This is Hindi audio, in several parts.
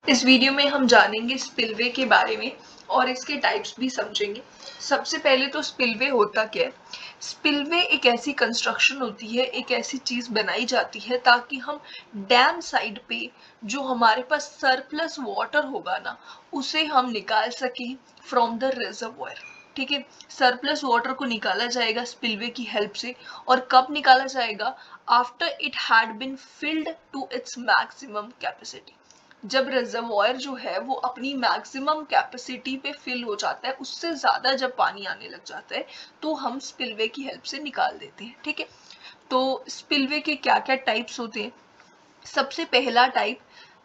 इस वीडियो में हम जानेंगे स्पिलवे के बारे में और इसके टाइप्स भी समझेंगे। सबसे पहले तो स्पिलवे होता क्या है? स्पिलवे एक ऐसी कंस्ट्रक्शन होती है, एक ऐसी चीज बनाई जाती है ताकि हम डैम साइड पे जो हमारे पास सरप्लस वाटर होगा ना, उसे हम निकाल सकें फ्रॉम द रिजर्वॉयर। ठीक है, सरप्लस वाटर को निकाला जाएगा स्पिलवे की हेल्प से। और कब निकाला जाएगा? After it had been filled to its maximum capacity. जब रिजर्वॉयर जो है वो अपनी मैक्सिमम कैपेसिटी पे फिल हो जाता है, उससे ज्यादा जब पानी आने लग जाता है, तो हम स्पिलवे की हेल्प से निकाल देते हैं। ठीक है, तो स्पिलवे के क्या क्या टाइप्स होते हैं? सबसे पहला टाइप,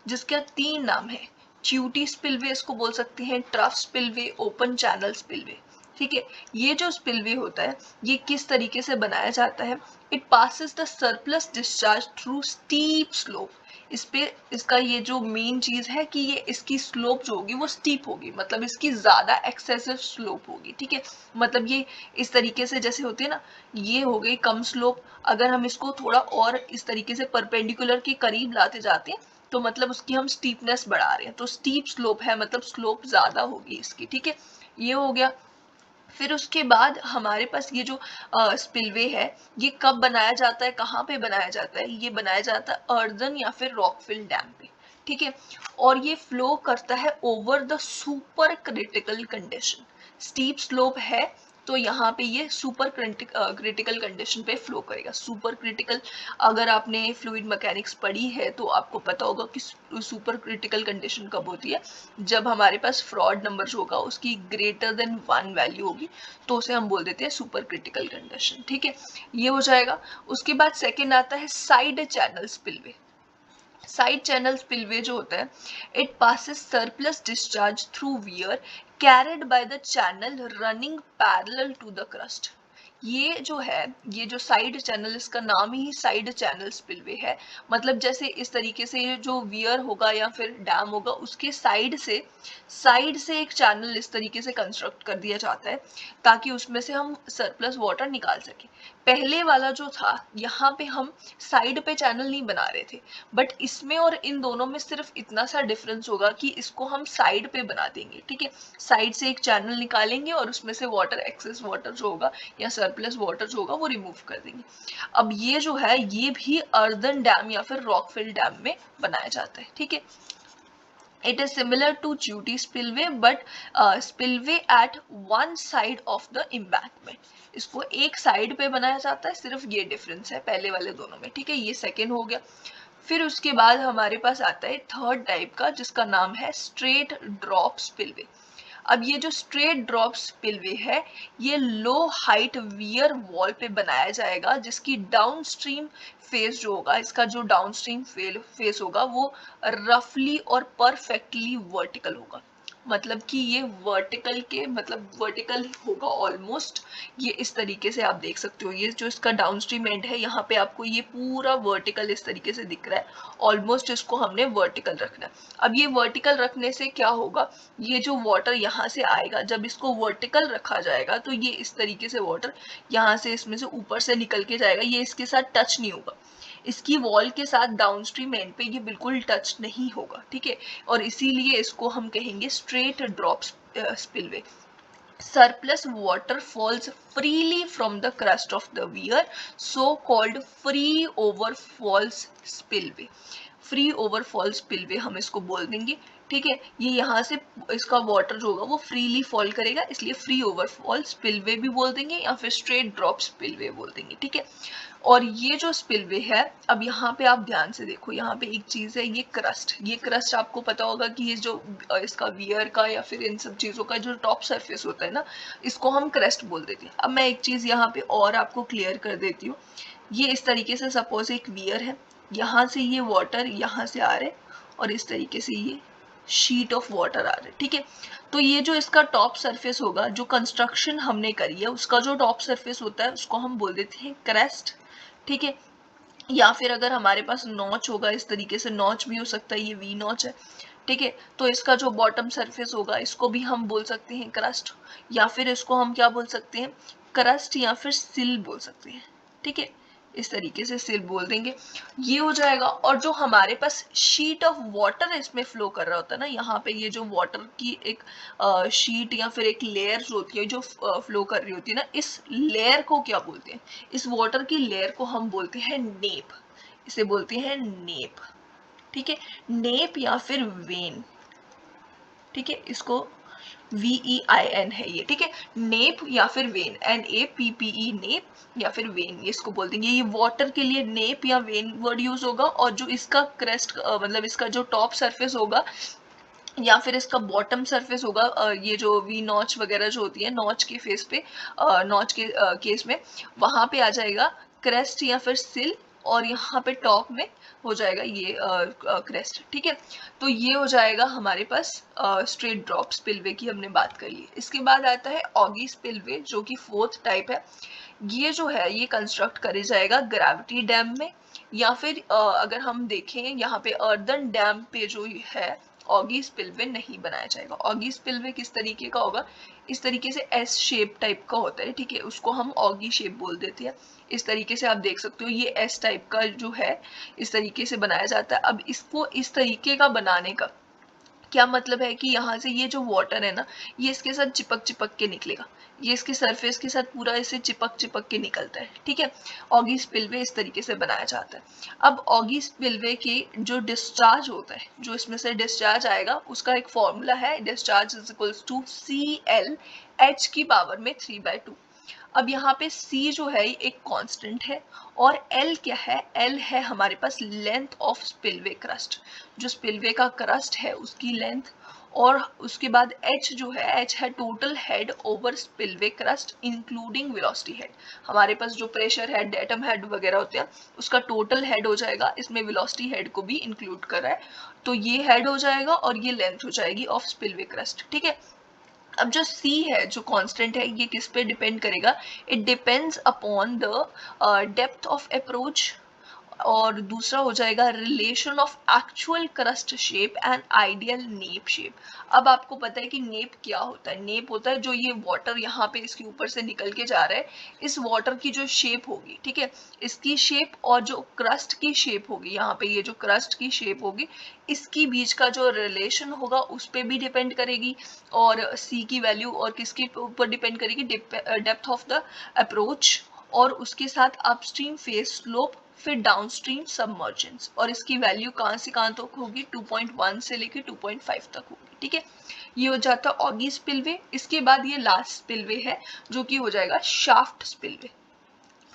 जिसका 3 नाम है, च्यूटी स्पिलवे इसको बोल सकते हैं, trough spillway, open channel spillway. ठीक है, ये जो स्पिलवे होता है ये किस तरीके से बनाया जाता है? It passes the surplus discharge through steep slope. इस पे इसका ये जो मेन चीज है कि ये इसकी स्लोप जो होगी वो स्टीप होगी, मतलब इसकी ज्यादा एक्सेसिव स्लोप होगी। ठीक है, मतलब ये इस तरीके से जैसे होती है ना, ये हो गई कम स्लोप। अगर हम इसको थोड़ा और इस तरीके से परपेंडिकुलर के करीब लाते जाते हैं तो मतलब उसकी हम स्टीपनेस बढ़ा रहे हैं, तो स्टीप स्लोप है, मतलब स्लोप ज्यादा होगी इसकी। ठीक है, ये हो गया। फिर उसके बाद हमारे पास ये जो स्पिलवे है, ये कब बनाया जाता है, कहाँ पे बनाया जाता है? ये बनाया जाता है अर्दन या फिर रॉकफिल डैम पे। ठीक है, और ये फ्लो करता है over the super critical condition. Steep slope है तो यहाँ पे ये सुपर क्रिटिकल कंडीशन पे फ्लो करेगा। सुपर क्रिटिकल, अगर आपने फ्लूइड मैकेनिक्स पढ़ी है तो आपको पता होगा कि सुपर क्रिटिकल कंडीशन कब होती है? जब हमारे पास फ्रॉड नंबर जो होगा उसकी ग्रेटर देन 1 वैल्यू होगी, तो उसे हम बोल देते हैं सुपर क्रिटिकल कंडीशन। ठीक है, ये हो जाएगा। उसके बाद सेकेंड आता है side channel spillway. Side channel spillway जो होता है, it passes surplus discharge through weir carried by the channel running parallel to the crest. ये जो है, ये जो साइड चैनल, इसका नाम ही साइड चैनल स्पिलवे है। मतलब जैसे इस तरीके से ये जो वियर होगा या फिर डैम होगा, उसके साइड से एक चैनल इस तरीके से कंस्ट्रक्ट कर दिया जाता है ताकि उसमें से हम सरप्लस वाटर निकाल सके। पहले वाला जो था, यहाँ पे हम साइड पे चैनल नहीं बना रहे थे, बट इसमें और इन दोनों में सिर्फ इतना सा डिफरेंस होगा कि इसको हम साइड पे बना देंगे। ठीक है, साइड से एक चैनल निकालेंगे और उसमें से वाटर, एक्सेस वाटर जो होगा या सरप्लस वाटर जो होगा वो रिमूव कर देंगे। अब ये जो है ये भी अर्दन डैम या फिर रॉकफिल डैम में बनाया जाता है। ठीक है, it is similar to Judy spillway but spillway at one side of the embankment। इसको एक साइड पे बनाया जाता है, सिर्फ ये डिफरेंस है पहले वाले दोनों में। ठीक है, ये सेकेंड हो गया। फिर उसके बाद हमारे पास आता है थर्ड टाइप का, जिसका नाम है स्ट्रेट ड्रॉप स्पिलवे। अब ये जो स्ट्रेट ड्रॉप स्पिलवे है, ये लो हाइट वियर वॉल पे बनाया जाएगा, जिसकी डाउनस्ट्रीम फेस जो होगा, इसका जो डाउनस्ट्रीम फेस होगा वो रफली और परफेक्टली वर्टिकल होगा। मतलब कि ये वर्टिकल के, मतलब वर्टिकल होगा ऑलमोस्ट। ये इस तरीके से आप देख सकते हो, ये जो इसका डाउनस्ट्रीम एंड है, यहाँ पे आपको ये पूरा वर्टिकल इस तरीके से दिख रहा है। ऑलमोस्ट इसको हमने वर्टिकल रखना है। अब ये वर्टिकल रखने से क्या होगा? ये जो वाटर यहाँ से आएगा, जब इसको वर्टिकल रखा जाएगा तो ये इस तरीके से वाटर यहाँ से, इसमें से ऊपर से निकल के जाएगा, ये इसके साथ टच नहीं होगा। इसकी वॉल के साथ डाउनस्ट्रीम एंड पे ये बिल्कुल टच नहीं होगा। ठीक है, और इसीलिए इसको हम कहेंगे straight drop spillway. Surplus water falls freely from the crust of the weir, so called free overfalls spillway। Free overfall spillway हम इसको बोल देंगे। ठीक है, ये यहाँ से इसका वाटर जो होगा वो फ्रीली फॉल करेगा, इसलिए फ्री ओवरफॉल स्पिलवे भी बोल देंगे या फिर स्ट्रेट ड्रॉप स्पिलवे बोल देंगे। ठीक है, और ये जो स्पिलवे है, अब यहाँ पे आप ध्यान से देखो, यहाँ पे एक चीज है, ये क्रस्ट आपको पता होगा कि ये जो इसका वियर का या फिर इन सब चीजों का जो टॉप सरफेस होता है ना, इसको हम क्रस्ट बोल देते हैं। अब मैं एक चीज यहाँ पे और आपको क्लियर कर देती हूँ। ये इस तरीके से सपोज एक वियर है, यहाँ से ये वाटर यहाँ से आ रहे और इस तरीके से ये शीट ऑफ वाटर आ रहे। ठीक है, तो ये जो इसका टॉप सरफेस होगा, जो कंस्ट्रक्शन हमने करी है उसका जो टॉप सरफेस होता है उसको हम बोल देते हैं क्रेस्ट। ठीक है, या फिर अगर हमारे पास नॉच होगा, इस तरीके से नॉच भी हो सकता है, ये वी नॉच है। ठीक है, तो इसका जो बॉटम सरफेस होगा इसको भी हम बोल सकते हैं क्रस्ट, या फिर इसको हम क्या बोल सकते हैं? क्रस्ट या फिर सिल बोल सकते हैं। ठीक है, इस तरीके से सिल बोल देंगे, ये हो जाएगा। और जो हमारे पास शीट ऑफ वाटर इसमें फ्लो कर रहा होता है ना, यहाँ पे ये जो वाटर की एक शीट या फिर एक लेयर जो होती है जो फ्लो कर रही होती है ना, इस लेयर को क्या बोलते हैं, इस वाटर की लेयर को हम बोलते हैं नेप, इसे बोलते हैं नेप। ठीक है, नेप या फिर वेन, ठीक है, इसको VEIN है ये, ठीक है, नेप या फिर वेन, NAPPE, नेप या फिर वेन, ये इसको बोल देंगे। ये वाटर के लिए नेप या वेन वर्ड यूज होगा, और जो इसका क्रेस्ट मतलब इसका जो टॉप सरफेस होगा या फिर इसका बॉटम सरफेस होगा, ये जो वी नॉच वगैरह जो होती है नॉच के फेस पे, नॉच के केस में वहां पे आ जाएगा क्रेस्ट या फिर सिल, और यहाँ पे टॉप में हो जाएगा ये क्रेस्ट। ठीक है, तो ये हो जाएगा हमारे पास स्ट्रेट ड्रॉप स्पिलवे की हमने बात कर ली। इसके बाद आता है ऑगी स्पिलवे, जो कि फोर्थ टाइप है। ये जो है ये कंस्ट्रक्ट करे जाएगा ग्रेविटी डैम में, या फिर अगर हम देखें यहाँ पे अर्दन डैम पे जो है ऑगी स्पिलवे नहीं बनाया जाएगा। ऑगी स्पिलवे किस तरीके का होगा, इस तरीके से एस शेप टाइप का होता है, ठीक है, उसको हम ऑगी शेप बोल देते हैं। इस तरीके से आप देख सकते हो ये एस टाइप का जो है इस तरीके से बनाया जाता है। अब इसको इस तरीके का बनाने का क्या मतलब है कि यहाँ से ये जो वाटर है ना, ये इसके साथ चिपक चिपक के निकलेगा, ये इसके सरफेस के साथ पूरा ऐसे चिपक चिपक के निकलता है। ठीक है, ऑगी स्पिलवे इस तरीके से बनाया जाता है। अब ऑगी स्पिलवे के जो डिस्चार्ज होता है, जो इसमें से डिस्चार्ज आएगा, उसका एक फॉर्मूला है, discharge is equals to CL H की पावर में 3/2। अब यहाँ पे C जो है एक कांस्टेंट है, और L क्या है, L है हमारे पास लेंथ ऑफ स्पिलवे क्रस्ट, जो स्पिलवे का क्रस्ट है उसकी लेंथ, और उसके बाद H जो है, H है total head over spillway crust including velocity head. हमारे पास जो प्रेशर हेड, डेटम हेड वगैरह होते हैं उसका टोटल हेड हो जाएगा, इसमें वेलोसिटी हेड को भी इंक्लूड कर रहा है, तो ये हेड हो जाएगा और ये लेंथ हो जाएगी ऑफ स्पिलवे क्रस्ट। ठीक है, अब जो C है जो कांस्टेंट है, ये किस पे डिपेंड करेगा, it depends upon the depth of approach, और दूसरा हो जाएगा relation of actual crest shape and ideal nappe shape. अब आपको पता है कि नेप क्या होता है, नेप होता है जो ये वाटर यहाँ पे इसके ऊपर से निकल के जा रहा है, इस वाटर की जो शेप होगी, ठीक है, इसकी शेप और जो क्रस्ट की शेप होगी, यहाँ पे ये जो क्रस्ट की शेप होगी, इसकी बीच का जो रिलेशन होगा उस पर भी डिपेंड करेगी, और C की वैल्यू और किसके ऊपर डिपेंड करेगी, डेप्थ ऑफ द अप्रोच, और उसके साथ अपस्ट्रीम फेस स्लोप, फिर डाउनस्ट्रीम सबमर्जेंस, और इसकी वैल्यू कहाँ से कहाँ तक होगी, 2.1 से लेके 2.5 तक होगी। ठीक है, ये हो जाता है ऑगी स्पिलवे। इसके बाद ये लास्ट स्पिलवे है जो कि हो जाएगा शाफ्ट स्पिलवे।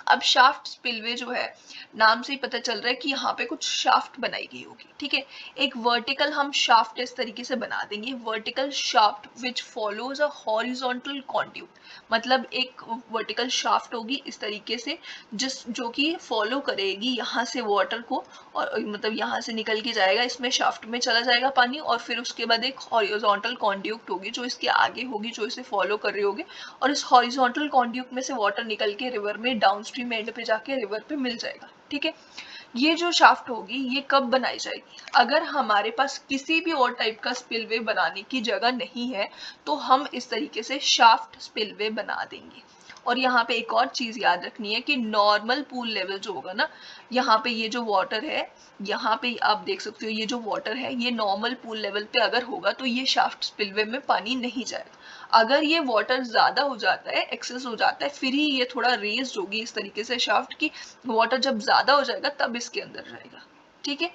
अब शाफ्ट स्पिलवे जो है, नाम से ही पता चल रहा है कि यहाँ पे कुछ शाफ्ट बनाई गई होगी। ठीक है, एक वर्टिकल हम शाफ्ट इस तरीके से बना देंगे, vertical shaft which follows a horizontal conduit, मतलब एक वर्टिकल शाफ्ट होगी इस तरीके से, जो कि फॉलो करेगी यहाँ से वाटर को, और मतलब यहाँ से निकल के जाएगा, इसमें शाफ्ट में चला जाएगा पानी, और फिर उसके बाद एक हॉरिजॉन्टल कॉन्ड्यूट होगी जो इसके आगे होगी, जो इसे फॉलो कर रही होगी, और इस हॉरिजॉन्टल कॉन्ड्यूट में से वाटर निकल के रिवर में डाउनस्ट्रीम एंड पे जाके रिवर पे मिल जाएगा। ठीक है, ये जो शाफ्ट होगी ये कब बनाई जाएगी, अगर हमारे पास किसी भी और टाइप का स्पिलवे बनाने की जगह नहीं है तो हम इस तरीके से शाफ्ट स्पिलवे बना देंगे। और यहाँ पे एक और चीज याद रखनी है कि नॉर्मल पूल लेवल जो होगा ना, यहाँ पे ये जो वाटर है, यहाँ पे आप देख सकते हो ये जो वाटर है, ये नॉर्मल पूल लेवल पे अगर होगा तो ये शाफ्ट स्पिलवे में पानी नहीं जाएगा। अगर ये वाटर ज्यादा हो जाता है, एक्सेस हो जाता है, फिर ही ये थोड़ा रेज्ड होगी इस तरीके से शाफ्ट की, वाटर जब ज्यादा हो जाएगा तब इसके अंदर जाएगा। ठीक है।